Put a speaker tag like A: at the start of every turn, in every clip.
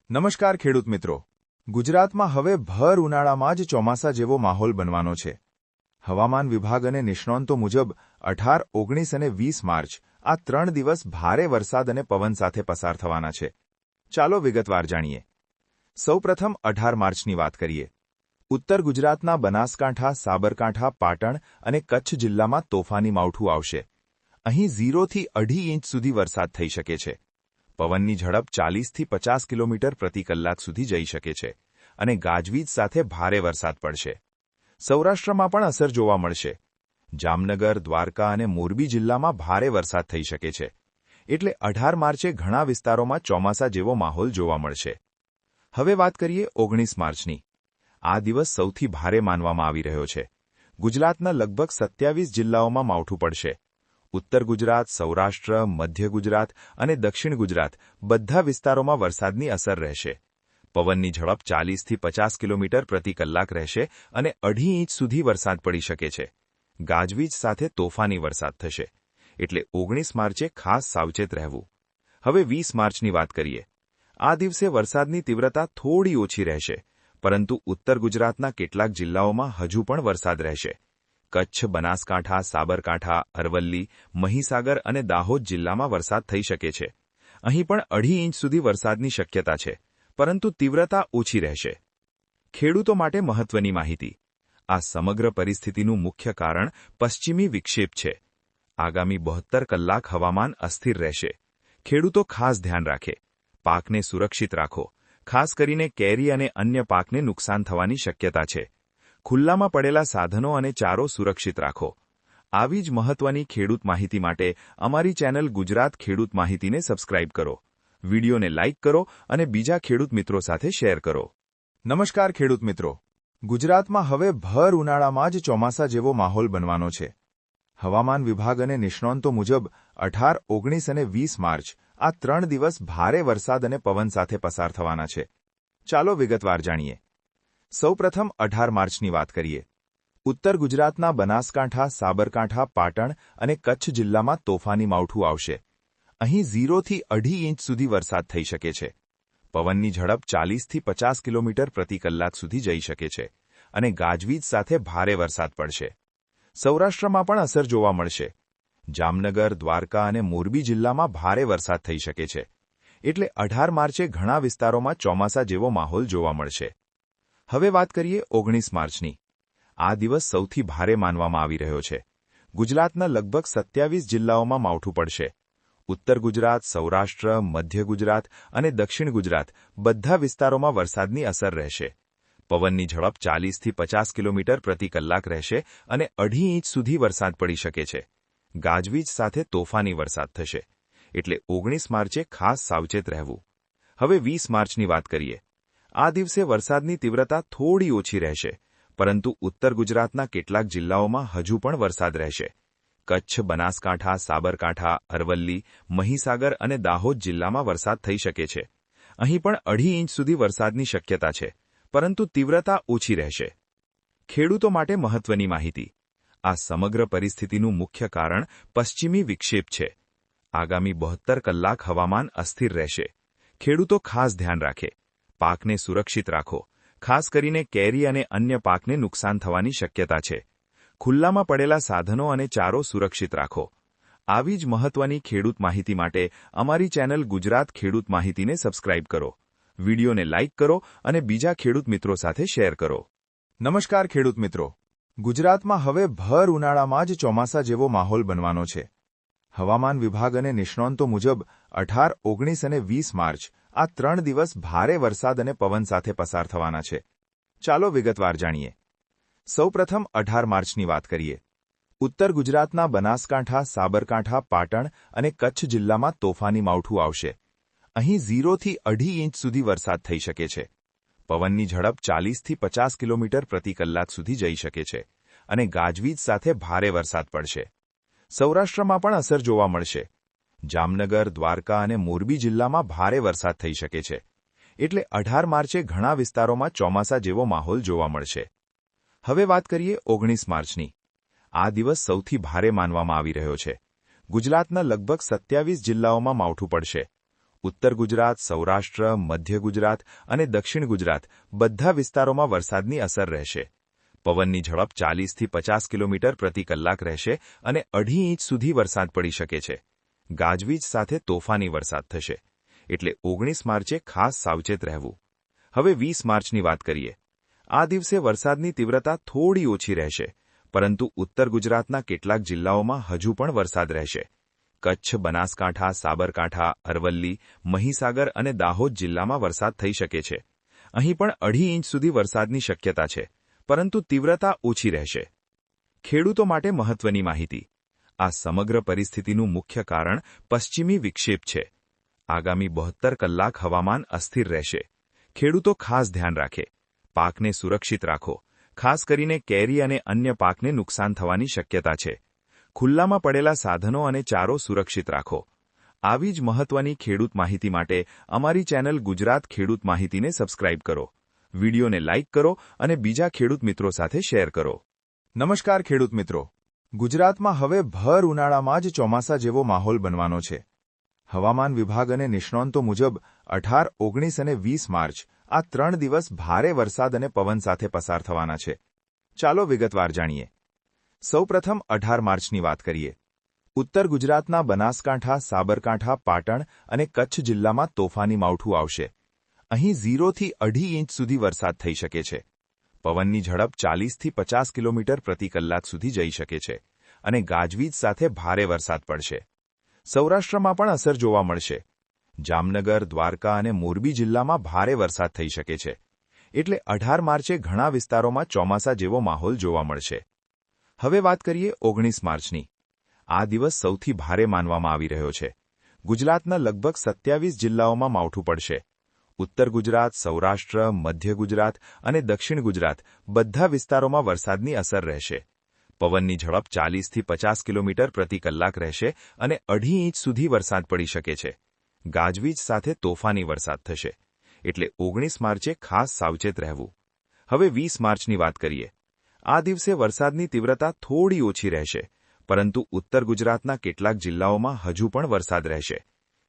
A: નમસ્કાર ખેડૂત મિત્રો. ગુજરાતમાં હવે ભર ઉનાળામાં જ ચોમાસા જેવો માહોલ બનવાનો છે. હવામાન વિભાગ અને નિષ્ણાંતો મુજબ 18, 19 અને 20 માર્ચ આ 3 દિવસ ભારે વરસાદ અને પવન સાથે પસાર થવાના છે. ચાલો વિગતવાર જાણીએ. સૌપ્રથમ 18 માર્ચની વાત કરીએ. ઉત્તર ગુજરાતના બનાસકાંઠા, સાબરકાંઠા, પાટણ અને કચ્છ જિલ્લામાં તોફાની માવઠું આવશે. અહીં 0થી 2.5 ઇંચ સુધી વરસાદ થઈ શકે છે. પવનની ઝડપ 40થી 50 કિલોમીટર પ્રતિ કલાક સુધી જઈ શકે છે અને ગાજવીજ સાથે ભારે વરસાદ પડશે. સૌરાષ્ટ્રમાં પણ અસર જોવા મળશે. જામનગર, દ્વારકા અને મોરબી જિલ્લામાં ભારે વરસાદ થઈ શકે છે. એટલે 18 માર્ચે ઘણા વિસ્તારોમાં ચોમાસા જેવો માહોલ જોવા મળશે. હવે વાત કરીએ 19 માર્ચની. આ દિવસ સૌથી ભારે માનવામાં આવી રહ્યો છે. ગુજરાતના લગભગ 27 જિલ્લાઓમાં માવઠું પડશે. ઉત્તર ગુજરાત, સૌરાષ્ટ્ર, મધ્ય ગુજરાત અને દક્ષિણ ગુજરાત બધા વિસ્તારોમાં વરસાદની અસર રહેશે. પવનની ઝડપ 40થી 50 કિલોમીટર પ્રતિ કલાક રહેશે અને 2.5 ઇંચ સુધી વરસાદ પડી શકે છે. ગાજવીજ સાથે તોફાની વરસાદ થશે. એટલે 19 માર્ચે ખાસ સાવચેત રહેવું. હવે 20 માર્ચની વાત કરીએ. આ દિવસે વરસાદની તીવ્રતા થોડી ઓછી રહેશે, પરંતુ ઉત્તર ગુજરાતના કેટલાક જિલ્લાઓમાં હજુ પણ વરસાદ રહેશે. કચ્છ, બનાસકાંઠા, સાબરકાંઠા, અરવલ્લી, મહીસાગર અને દાહોદ જિલ્લામાં વરસાદ થઈ શકે છે. અહીં પણ 2.5 ઇંચ સુધી વરસાદની શક્યતા છે, પરંતુ તીવ્રતા ઓછી રહેશે. ખેડૂતો માટે મહત્વની માહિતી. આ સમગ્ર પરિસ્થિતિનું મુખ્ય કારણ પશ્ચિમી વિક્ષેપ છે. આગામી 72 કલાક હવામાન અસ્થિર રહેશે. ખેડૂતો ખાસ ધ્યાન રાખે. પાકને સુરક્ષિત રાખો. ખાસ કરીને કેરી અને અન્ય પાકને નુકસાન થવાની શક્યતા છે. ખુલ્લામાં પડેલા સાધનો અને ચારો સુરક્ષિત રાખો. આવી જ મહત્વની ખેડૂત માહિતી માટે અમારી ચેનલ ગુજરાત ખેડૂત માહિતીને સબસ્ક્રાઇબ કરો. વિડીયોને લાઇક કરો અને બીજા ખેડૂત મિત્રો સાથે શેર કરો. નમસ્કાર ખેડૂત મિત્રો. ગુજરાતમાં હવે ભર ઉનાળામાં જ ચોમાસા જેવો માહોલ બનવાનો છે. હવામાન વિભાગ અને નિષ્ણાંતો મુજબ 18, 19 અને 20 માર્ચ આ 3 દિવસ ભારે વરસાદ અને પવન સાથે પસાર થવાના છે. ચાલો વિગતવાર જાણીએ. સૌપ્રથમ 18 માર્ચની વાત કરીએ. ઉત્તર ગુજરાતના બનાસકાંઠા, સાબરકાંઠા, પાટણ અને કચ્છ જિલ્લામાં તોફાની માવઠું આવશે. અહીં 0થી 2.5 ઇંચ સુધી વરસાદ થઈ શકે છે. પવનની ઝડપ 40થી 50 કિલોમીટર પ્રતિ કલાક સુધી જઈ શકે છે અને ગાજવીજ સાથે ભારે વરસાદ પડશે. સૌરાષ્ટ્રમાં પણ અસર જોવા મળશે. જામનગર, દ્વારકા અને મોરબી જિલ્લામાં ભારે વરસાદ થઈ શકે છે. એટલે 18 માર્ચે ઘણા વિસ્તારોમાં ચોમાસા જેવો માહોલ જોવા મળશે. હવે વાત કરીએ 19 માર્ચની. આ દિવસ સૌથી ભારે માનવામાં આવી રહ્યો છે. ગુજરાતના લગભગ 27 જિલ્લાઓમાં માવઠું પડશે. ઉત્તર ગુજરાત, સૌરાષ્ટ્ર, મધ્ય ગુજરાત અને દક્ષિણ ગુજરાત બધા વિસ્તારોમાં વરસાદની અસર રહેશે. પવનની ઝડપ 40થી 50 કિલોમીટર પ્રતિ કલાક રહેશે અને 2.5 ઇંચ સુધી વરસાદ પડી શકે છે. ગાજવીજ સાથે તોફાની વરસાદ થશે. એટલે 19 માર્ચે ખાસ સાવચેત રહેવું. હવે 20 માર્ચની વાત કરીએ. આ દિવસે વરસાદની તીવ્રતા થોડી ઓછી રહેશે, પરંતુ ઉત્તર ગુજરાતના કેટલાક જિલ્લાઓમાં હજુ પણ વરસાદ રહેશે. કચ્છ, બનાસકાંઠા, સાબરકાંઠા, અરવલ્લી, મહીસાગર અને દાહોદ જિલ્લામાં વરસાદ થઈ શકે છે. અહીં પણ 2.5 ઇંચ સુધી વરસાદની શક્યતા છે, પરંતુ તીવ્રતા ઓછી રહેશે. ખેડૂતો માટે મહત્વની માહિતી. આ સમગ્ર પરિસ્થિતિનું મુખ્ય કારણ પશ્ચિમી વિક્ષેપ છે. આગામી 72 કલાક હવામાન અસ્થિર રહેશે. ખેડૂતો ખાસ ધ્યાન રાખે. પાકને સુરક્ષિત રાખો. ખાસ કરીને કેરી અને અન્ય પાકને નુકસાન થવાની શક્યતા છે. ખુલ્લામાં પડેલા સાધનો અને ચારો સુરક્ષિત રાખો. આવી જ મહત્વની ખેડૂત માહિતી માટે અમારી ચેનલ ગુજરાત ખેડૂત માહિતીને સબસ્ક્રાઇબ કરો. વિડીયોને લાઇક કરો અને બીજા ખેડૂત મિત્રો સાથે શેર કરો. નમસ્કાર ખેડૂત મિત્રો. ગુજરાતમાં હવે ભર ઉનાળામાં જ ચોમાસા જેવો માહોલ બનવાનો છે. હવામાન વિભાગ અને નિષ્ણાંતો મુજબ 18, 19 અને 20 માર્ચ આ 3 દિવસ ભારે વરસાદ અને પવન સાથે પસાર થવાના છે. ચાલો વિગતવાર જાણીએ. સૌપ્રથમ 18 માર્ચની વાત કરીએ. ઉત્તર ગુજરાતના બનાસકાંઠા, સાબરકાંઠા, પાટણ અને કચ્છ જિલ્લામાં તોફાની માવઠું આવશે. અહીં 0થી 2.5 ઇંચ સુધી વરસાદ થઈ શકે છે. પવનની ઝડપ 40થી 50 કિલોમીટર પ્રતિ કલાક સુધી જઈ શકે છે અને ગાજવીજ સાથે ભારે વરસાદ પડશે. સૌરાષ્ટ્રમાં પણ અસર જોવા મળશે. જામનગર, દ્વારકા અને મોરબી જિલ્લામાં ભારે વરસાદ થઈ શકે છે. એટલે 18 માર્ચે ઘણા વિસ્તારોમાં ચોમાસા જેવો માહોલ જોવા મળશે. હવે વાત કરીએ 19 માર્ચની. આ દિવસ સૌથી ભારે માનવામાં આવી રહ્યો છે. ગુજરાતના લગભગ 27 જિલ્લાઓમાં માવઠું પડશે. ઉત્તર ગુજરાત, સૌરાષ્ટ્ર, મધ્ય ગુજરાત અને દક્ષિણ ગુજરાત બધા વિસ્તારોમાં વરસાદની અસર રહેશે. પવનની ઝડપ 40થી 50 કિલોમીટર પ્રતિ કલાક રહેશે અને 2.5 ઇંચ સુધી વરસાદ પડી શકે છે. ગાજવીજ સાથે તોફાની વરસાદ થશે. એટલે 19 માર્ચે ખાસ સાવચેત રહેવું. હવે 20 માર્ચની વાત કરીએ. આ દિવસે વરસાદની તીવ્રતા થોડી ઓછી રહેશે, પરંતુ ઉત્તર ગુજરાતના કેટલાક જિલ્લાઓમાં હજુ પણ વરસાદ રહેશે. કચ્છ, બનાસકાંઠા, સાબરકાંઠા, અરવલ્લી, મહીસાગર અને દાહોદ જિલ્લામાં વરસાદ થઈ શકે છે. અહીં પણ 2.5 ઇંચ સુધી વરસાદની શક્યતા છે, પરંતુ તીવ્રતા ઓછી રહેશે. ખેડૂતો માટે મહત્વની માહિતી. આ સમગ્ર પરિસ્થિતિનું મુખ્ય કારણ પશ્ચિમી વિક્ષેપ છે. આગામી 72 કલાક હવામાન અસ્થિર રહેશે. ખેડૂતો ખાસ ધ્યાન રાખે. પાકને સુરક્ષિત રાખો. ખાસ કરીને કેરી અને અન્ય પાકને નુકસાન થવાની શક્યતા છે. ખુલ્લામાં પડેલા સાધનો અને ચારો સુરક્ષિત રાખો. આવી જ મહત્વની ખેડૂત માહિતી માટે અમારી ચેનલ ગુજરાત ખેડૂત માહિતીને સબસ્ક્રાઇબ કરો. વિડીયોને લાઇક કરો અને બીજા ખેડૂત મિત્રો સાથે શેર કરો. નમસ્કાર ખેડૂત મિત્રો. ગુજરાતમાં હવે ભર ઉનાળામાં જ ચોમાસા જેવો માહોલ બનવાનો છે. હવામાન વિભાગ અને નિષ્ણાંતો મુજબ 18, 19 અને 20 માર્ચ આ 3 દિવસ ભારે વરસાદ અને પવન સાથે પસાર થવાના છે. ચાલો વિગતવાર જાણીએ. સૌપ્રથમ 18 માર્ચની વાત કરીએ. ઉત્તર ગુજરાતના બનાસકાંઠા, સાબરકાંઠા, પાટણ અને કચ્છ જિલ્લામાં તોફાની માવઠું આવશે. અહીં 0થી 2.5 ઇંચ સુધી વરસાદ થઈ શકે છે. પવનની ઝડપ 40થી 50 કિલોમીટર પ્રતિ કલાક સુધી જઈ શકે છે અને ગાજવીજ સાથે ભારે વરસાદ પડશે. સૌરાષ્ટ્રમાં પણ અસર જોવા મળશે. જામનગર, દ્વારકા અને મોરબી જિલ્લામાં ભારે વરસાદ થઈ શકે છે. એટલે 18 માર્ચે ઘણા વિસ્તારોમાં ચોમાસા જેવો માહોલ જોવા મળશે. હવે વાત કરીએ 19 માર્ચની. આ દિવસ સૌથી ભારે માનવામાં આવી રહ્યો છે. ગુજરાતના લગભગ 27 જિલ્લાઓમાં માવઠું પડશે. ઉત્તર ગુજરાત, સૌરાષ્ટ્ર, મધ્ય ગુજરાત અને દક્ષિણ ગુજરાત બધા વિસ્તારોમાં વરસાદની અસર રહેશે. પવનની ઝડપ 40થી 50 કિલોમીટર પ્રતિ કલાક રહેશે અને 2.5 ઇંચ સુધી વરસાદ પડી શકે છે. ગાજવીજ સાથે તોફાની વરસાદ થશે. એટલે 19 માર્ચે ખાસ સાવચેત રહેવું. હવે 20 માર્ચની વાત કરીએ. આ દિવસે વરસાદની તીવ્રતા થોડી ઓછી રહેશે, પરંતુ ઉત્તર ગુજરાતના કેટલાક જિલ્લાઓમાં હજુ પણ વરસાદ રહેશે.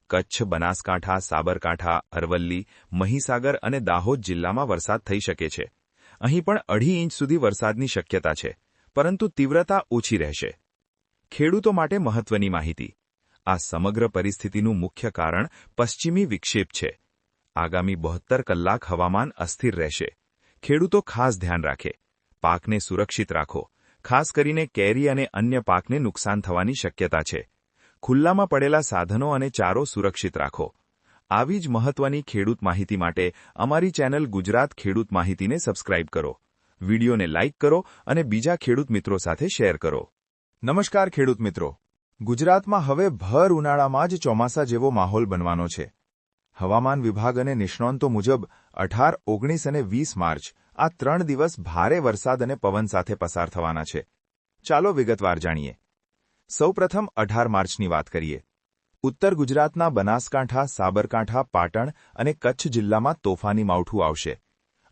A: કચ્છ, બનાસકાંઠા, સાબરકાંઠા, અરવલ્લી, મહીસાગર અને દાહોદ જિલ્લામાં વરસાદ થઈ શકે છે. અહીં પણ 2.5 ઇંચ સુધી વરસાદની શક્યતા છે, પરંતુ તીવ્રતા ઓછી રહેશે. ખેડૂતો માટે મહત્વની માહિતી. આ સમગ્ર પરિસ્થિતિનું મુખ્ય કારણ પશ્ચિમી વિક્ષેપ છે. આગામી 72 કલાક હવામાન અસ્થિર રહેશે. ખેડૂતો ખાસ ધ્યાન રાખે. પાકને સુરક્ષિત રાખો. ખાસ કરીને કેરી અને અન્ય પાકને નુકસાન થવાની શક્યતા છે. ખુલ્લામાં પડેલા સાધનો અને ચારો સુરક્ષિત રાખો. આવી જ મહત્વની ખેડૂત માહિતી માટે અમારી ચેનલ ગુજરાત ખેડૂત માહિતીને સબસ્ક્રાઇબ કરો. વિડીયોને લાઇક કરો અને બીજા ખેડૂત મિત્રો સાથે શેર કરો. નમસ્કાર ખેડૂત મિત્રો. ગુજરાતમાં હવે ભર ઉનાળામાં જ ચોમાસા જેવો માહોલ બનવાનો છે. હવામાન વિભાગ અને નિષ્ણાંતો મુજબ 18, 19 અને 20 માર્ચ આ 3 દિવસ ભારે વરસાદ અને પવન સાથે પસાર થવાના છે. ચાલો વિગતવાર જાણીએ. સૌપ્રથમ 18 માર્ચની વાત કરીએ. ઉત્તર ગુજરાતના બનાસકાંઠા, સાબરકાંઠા, પાટણ અને કચ્છ જિલ્લામાં તોફાની માવઠું આવશે.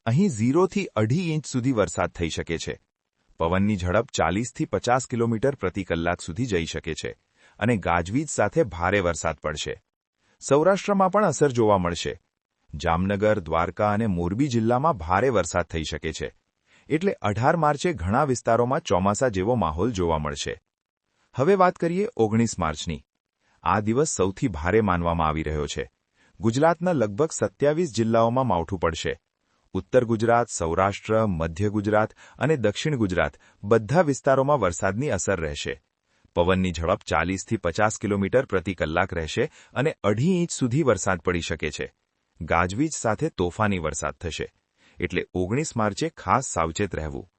A: અહીં 0થી 2.5 ઇંચ સુધી વરસાદ થઈ શકે છે. પવનની ઝડપ 40થી 50 કિલોમીટર પ્રતિ કલાક સુધી જઈ શકે છે અને ગાજવીજ સાથે ભારે વરસાદ પડશે. સૌરાષ્ટ્રમાં પણ અસર જોવા મળશે. જામનગર, દ્વારકા અને મોરબી જિલ્લામાં ભારે વરસાદ થઈ શકે છે. એટલે 18 માર્ચે ઘણા વિસ્તારોમાં ચોમાસા જેવો માહોલ જોવા મળશે. હવે વાત કરીએ 19 માર્ચની. આ દિવસ સૌથી ભારે માનવામાં આવી રહ્યો છે. ગુજરાતના લગભગ 27 જિલ્લાઓમાં માવઠું પડશે. ઉત્તર ગુજરાત, સૌરાષ્ટ્ર, મધ્ય ગુજરાત અને દક્ષિણ ગુજરાત બધા વિસ્તારોમાં વરસાદની અસર રહેશે. પવનની ઝડપ 40થી 50 કિલોમીટર પ્રતિ કલાક રહેશે અને 2.5 ઇંચ સુધી વરસાદ પડી શકે છે. ગાજવીજ સાથે તોફાની વરસાદ થશે. એટલે 19 માર્ચે ખાસ સાવચેત રહેવું.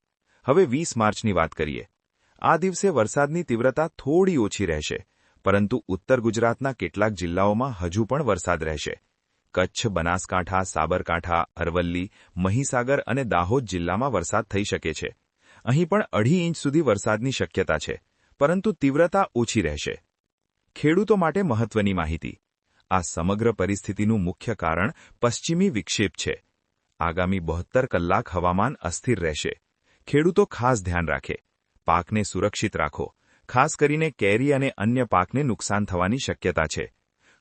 A: હવે 20 માર્ચની વાત કરીએ. આ દિવસે વરસાદની તીવ્રતા થોડી ઓછી રહેશે, પરંતુ ઉત્તર ગુજરાતના કેટલાક જિલ્લાઓમાં હજુ પણ વરસાદ રહેશે. કચ્છ, બનાસકાંઠા, સાબરકાંઠા, અરવલ્લી, મહીસાગર અને દાહોદ જિલ્લામાં વરસાદ થઈ શકે છે. અહીં પણ 2.5 ઇંચ સુધી વરસાદની શક્યતા છે, પરંતુ તીવ્રતા ઓછી રહેશે. ખેડૂતો માટે મહત્વની માહિતી. આ સમગ્ર પરિસ્થિતિનું મુખ્ય કારણ પશ્ચિમી વિક્ષેપ છે. આગામી 72 કલાક હવામાન અસ્થિર રહેશે. ખેડૂતો ખાસ ધ્યાન રાખે. પાકને સુરક્ષિત રાખો. ખાસ કરીને કેરી અને અન્ય પાકને નુકસાન થવાની શક્યતા છે.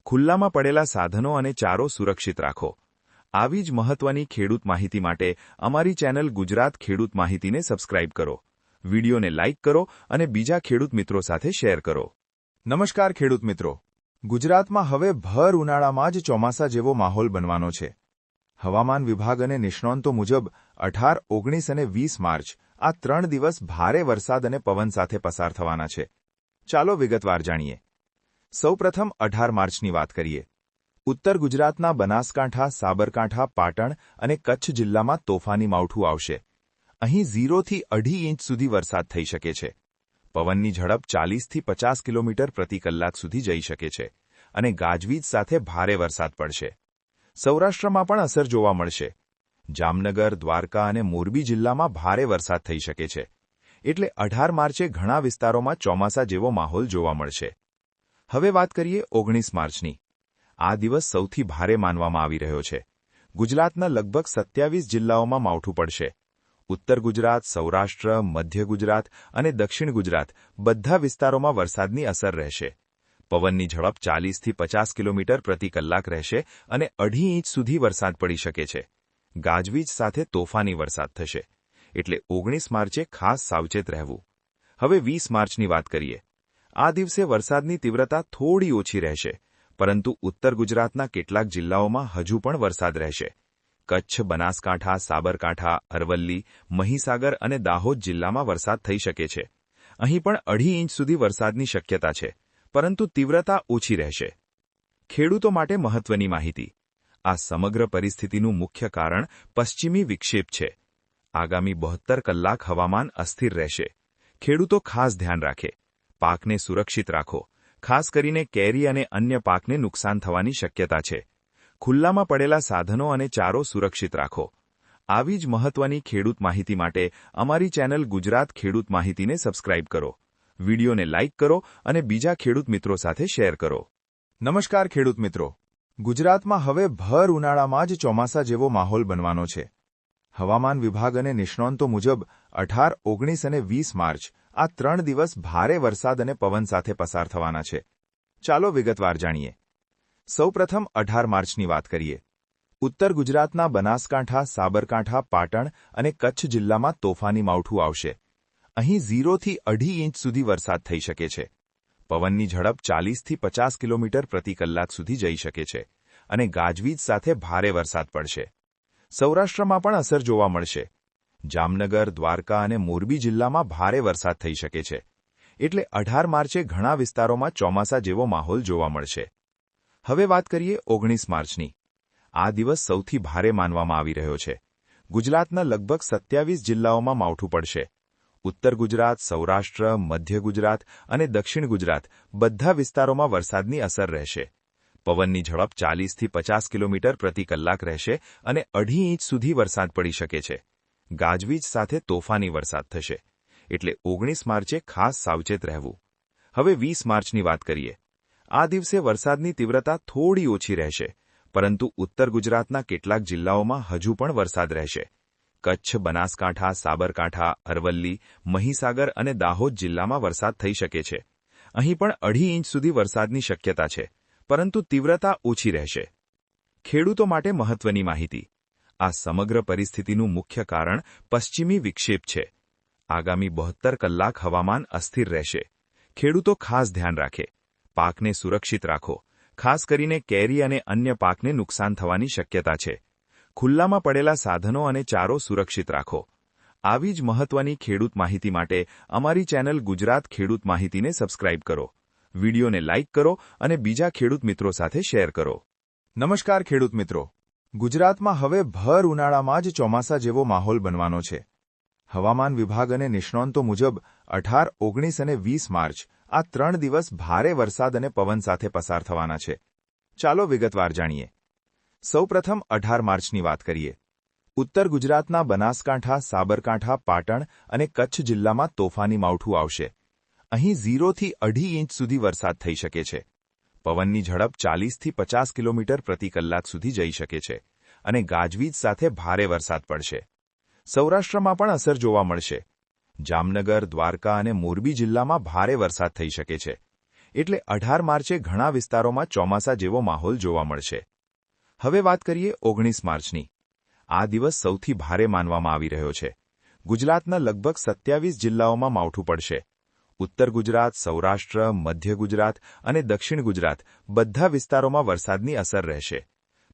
A: ખુલ્લામાં પડેલા સાધનો અને ચારો સુરક્ષિત રાખો. આવી જ મહત્વની ખેડૂત માહિતી માટે અમારી ચેનલ ગુજરાત ખેડૂત માહિતીને સબસ્ક્રાઇબ કરો. વિડીયોને લાઇક કરો અને બીજા ખેડૂત મિત્રો સાથે શેર કરો. નમસ્કાર ખેડૂત મિત્રો. ગુજરાતમાં હવે ભર ઉનાળામાં જ ચોમાસા જેવો માહોલ બનવાનો છે. હવામાન વિભાગ અને નિષ્ણાંતો મુજબ 18, 19 અને 20 માર્ચ આ 3 દિવસ ભારે વરસાદ અને પવન સાથે પસાર થવાના છે. ચાલો વિગતવાર જાણીએ. સૌપ્રથમ 18 માર્ચની વાત કરીએ. ઉત્તર ગુજરાતના બનાસકાંઠા, સાબરકાંઠા, પાટણ અને કચ્છ જિલ્લામાં તોફાની માવઠું આવશે. અહીં 0 થી 2.5 ઇંચ સુધી વરસાદ થઈ શકે છે. પવનની ઝડપ 40 થી 50 કિલોમીટર પ્રતિ કલાક સુધી જઈ શકે છે અને ગાજવીજ સાથે ભારે વરસાદ પડશે. સૌરાષ્ટ્રમાં પણ અસર જોવા મળશે. જામનગર, દ્વારકા અને મોરબી જિલ્લામાં ભારે વરસાદ થઈ શકે છે. એટલે 18 માર્ચે ઘણા વિસ્તારોમાં ચોમાસા જેવો માહોલ જોવા મળશે. હવે વાત કરીએ 19 માર્ચની. આ દિવસ સૌથી ભારે માનવામાં આવી રહ્યો છે. ગુજરાતના લગભગ 27 જિલ્લાઓમાં માવઠું પડશે. ઉત્તર ગુજરાત, સૌરાષ્ટ્ર, મધ્ય ગુજરાત અને દક્ષિણ ગુજરાત બધા વિસ્તારોમાં વરસાદની અસર રહેશે. પવનની ઝડપ 40 થી 50 કિલોમીટર પ્રતિ કલાક રહેશે અને 2.5 ઇંચ સુધી વરસાદ પડી શકે છે. ગાજવીજ સાથે તોફાની વરસાદ થશે. એટલે 19 માર્ચે ખાસ સાવચેત રહેવું. હવે 20 માર્ચની વાત કરીએ. આ દિવસે વરસાદની તીવ્રતા થોડી ઓછી રહેશે, પરંતુ ઉત્તર ગુજરાતના કેટલાક જિલ્લાઓમાં હજુ પણ વરસાદ રહેશે. કચ્છ, બનાસકાંઠા, સાબરકાંઠા, અરવલ્લી, મહીસાગર અને દાહોદ જિલ્લામાં વરસાદ થઈ શકે છે. અહીં પણ 2.5 ઇંચ સુધી વરસાદની શક્યતા છે, પરંતુ તીવ્રતા ઓછી રહેશે. ખેડૂતો માટે મહત્વની માહિતી. આ સમગ્ર પરિસ્થિતિનું મુખ્ય કારણ પશ્ચિમી વિક્ષેપ છે. આગામી 72 કલાક હવામાન અસ્થિર રહેશે. ખેડૂતો ખાસ ધ્યાન રાખે. પાકને સુરક્ષિત રાખો. ખાસ કરીને કેરી અને અન્ય પાકને નુકસાન થવાની શક્યતા છે. ખુલ્લામાં પડેલા સાધનો અને ચારો સુરક્ષિત રાખો. આવી જ મહત્વની ખેડૂત માહિતી માટે અમારી ચેનલ ગુજરાત ખેડૂત માહિતીને સબસ્ક્રાઇબ કરો. વિડીયોને લાઇક કરો અને બીજા ખેડૂત મિત્રો સાથે શેર કરો. નમસ્કાર ખેડૂત મિત્રો. ગુજરાતમાં હવે ભર ઉનાળામાં જ ચોમાસા જેવો માહોલ બનવાનો છે. હવામાન વિભાગ અને નિષ્ણાંતો મુજબ 18, 19 અને 20 માર્ચ આ 3 દિવસ ભારે વરસાદ અને પવન સાથે પસાર થવાના છે. ચાલો વિગતવાર જાણીએ. સૌપ્રથમ 18 માર્ચની વાત કરીએ. ઉત્તર ગુજરાતના બનાસકાંઠા, સાબરકાંઠા, પાટણ અને કચ્છ જિલ્લામાં તોફાની માવઠું આવશે. અહીં 0 થી 2.5 ઇંચ સુધી વરસાદ થઈ શકે છે. પવનની ઝડપ 40 થી 50 કિલોમીટર પ્રતિ કલાક સુધી જઈ શકે છે અને ગાજવીજ સાથે ભારે વરસાદ પડશે. સૌરાષ્ટ્રમાં પણ અસર જોવા મળશે. જામનગર, દ્વારકા અને મોરબી જિલ્લામાં ભારે વરસાદ થઈ શકે છે. એટલે 18 માર્ચે ઘણા વિસ્તારોમાં ચોમાસા જેવો માહોલ જોવા મળશે. હવે વાત કરીએ 19 માર્ચની. આ દિવસ સૌથી ભારે માનવામાં આવી રહ્યો છે. ગુજરાતના લગભગ 27 જિલ્લાઓમાં માવઠું પડશે. ઉત્તર ગુજરાત, સૌરાષ્ટ્ર, મધ્ય ગુજરાત અને દક્ષિણ ગુજરાત બધા વિસ્તારોમાં વરસાદની અસર રહેશે. પવનની ઝડપ 40 થી 50 કિલોમીટર પ્રતિ કલાક રહેશે અને 2.5 ઇંચ સુધી વરસાદ પડી શકે છે. ગાજવીજ સાથે તોફાની વરસાદ થશે. એટલે 19 માર્ચે ખાસ સાવચેત રહેવું. હવે 20 માર્ચની વાત કરીએ. આ દિવસે વરસાદની તીવ્રતા થોડી ઓછી રહેશે, પરંતુ ઉત્તર ગુજરાતના કેટલાક જિલ્લાઓમાં હજુ પણ વરસાદ રહેશે. કચ્છ, બનાસકાંઠા, સાબરકાંઠા, અરવલ્લી, મહીસાગર અને દાહોદ જિલ્લામાં વરસાદ થઈ શકે છે. અહીં પણ 2.5 ઇંચ સુધી વરસાદની શક્યતા છે, પરંતુ તીવ્રતા ઓછી રહેશે. ખેડૂતો માટે મહત્વની માહિતી. આ સમગ્ર પરિસ્થિતિનું મુખ્ય કારણ પશ્ચિમી વિક્ષેપ છે. આગામી 72 કલાક હવામાન અસ્થિર રહેશે. ખેડૂતો ખાસ ધ્યાન રાખે. પાકને સુરક્ષિત રાખો. ખાસ કરીને કેરી અને અન્ય પાકને નુકસાન થવાની શક્યતા છે. ખુલ્લામાં પડેલા સાધનો અને ચારો સુરક્ષિત રાખો. આવી જ મહત્વની ખેડૂત માહિતી માટે અમારી ચેનલ ગુજરાત ખેડૂત માહિતીને સબસ્ક્રાઇબ કરો. વિડીયોને લાઇક કરો અને બીજા ખેડૂત મિત્રો સાથે શેર કરો. નમસ્કાર ખેડૂત મિત્રો. ગુજરાતમાં હવે ભર ઉનાળામાં જ ચોમાસા જેવો માહોલ બનવાનો છે. હવામાન વિભાગ અને નિષ્ણાંતો મુજબ 18, 19 અને 20 માર્ચ આ 3 દિવસ ભારે વરસાદ અને પવન સાથે પસાર થવાના છે. ચાલો વિગતવાર જાણીએ. સૌપ્રથમ 18 માર્ચની વાત કરીએ. ઉત્તર ગુજરાતના બનાસકાંઠા, સાબરકાંઠા, પાટણ અને કચ્છ જિલ્લામાં તોફાની માવઠું આવશે. અહીં 0 થી 2.5 ઇંચ સુધી વરસાદ થઈ શકે છે. પવનની ઝડપ 40 થી 50 કિલોમીટર પ્રતિ કલાક સુધી જઈ શકે છે અને ગાજવીજ સાથે ભારે વરસાદ પડશે. સૌરાષ્ટ્રમાં પણ અસર જોવા મળશે. જામનગર, દ્વારકા અને મોરબી જિલ્લામાં ભારે વરસાદ થઈ શકે છે. એટલે 18 માર્ચે ઘણા વિસ્તારોમાં ચોમાસા જેવો માહોલ જોવા મળશે. હવે વાત કરીએ 19 માર્ચની. આ દિવસ સૌથી ભારે માનવામાં આવી રહ્યો છે. ગુજરાતના લગભગ 27 જિલ્લાઓમાં માવઠું પડશે. ઉત્તર ગુજરાત, સૌરાષ્ટ્ર, મધ્ય ગુજરાત અને દક્ષિણ ગુજરાત બધા વિસ્તારોમાં વરસાદની અસર રહેશે.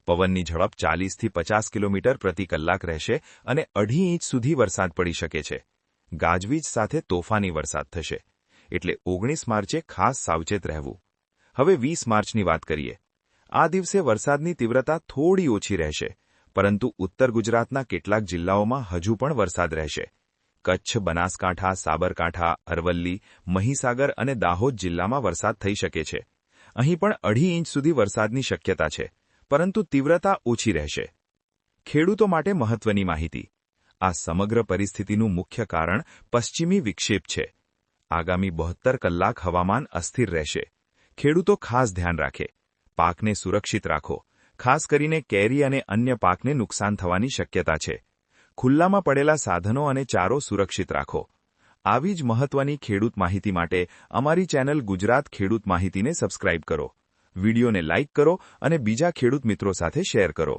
A: પવનની ઝડપ 40થી 50 કિલોમીટર પ્રતિ કલાક રહેશે અને 2.5 ઇંચ સુધી વરસાદ પડી શકે છે. ગાજવીજ સાથે તોફાની વરસાદ થશે. એટલે 19 માર્ચે ખાસ સાવચેત રહેવું. હવે 20 માર્ચની વાત કરીએ. આ દિવસે વરસાદની તીવ્રતા થોડી ઓછી રહેશે, પરંતુ ઉત્તર ગુજરાતના કેટલાક જિલ્લાઓમાં હજુ પણ વરસાદ રહેશે. કચ્છ, બનાસકાંઠા, સાબરકાંઠા, અરવલ્લી, મહીસાગર અને દાહોદ જિલ્લામાં વરસાદ થઈ શકે છે. અહીં પણ 2.5 ઇંચ સુધી વરસાદની શક્યતા છે, પરંતુ તીવ્રતા ઓછી રહેશે. ખેડૂતો માટે મહત્વની માહિતી. આ સમગ્ર પરિસ્થિતિનું મુખ્ય કારણ પશ્ચિમી વિક્ષેપ છે. આગામી 72 કલાક હવામાન અસ્થિર રહેશે. ખેડૂતો ખાસ ધ્યાન રાખે. પાકને સુરક્ષિત રાખો. ખાસ કરીને કેરી અને અન્ય પાકને નુકસાન થવાની શક્યતા છે. ખુલ્લામાં પડેલા સાધનો અને ચારો સુરક્ષિત રાખો. આવી જ મહત્વની ખેડૂત માહિતી માટે અમારી ચેનલ ગુજરાત ખેડૂત માહિતીને સબસ્ક્રાઇબ કરો. વિડીયોને લાઇક કરો અને બીજા ખેડૂત મિત્રો સાથે શેર કરો.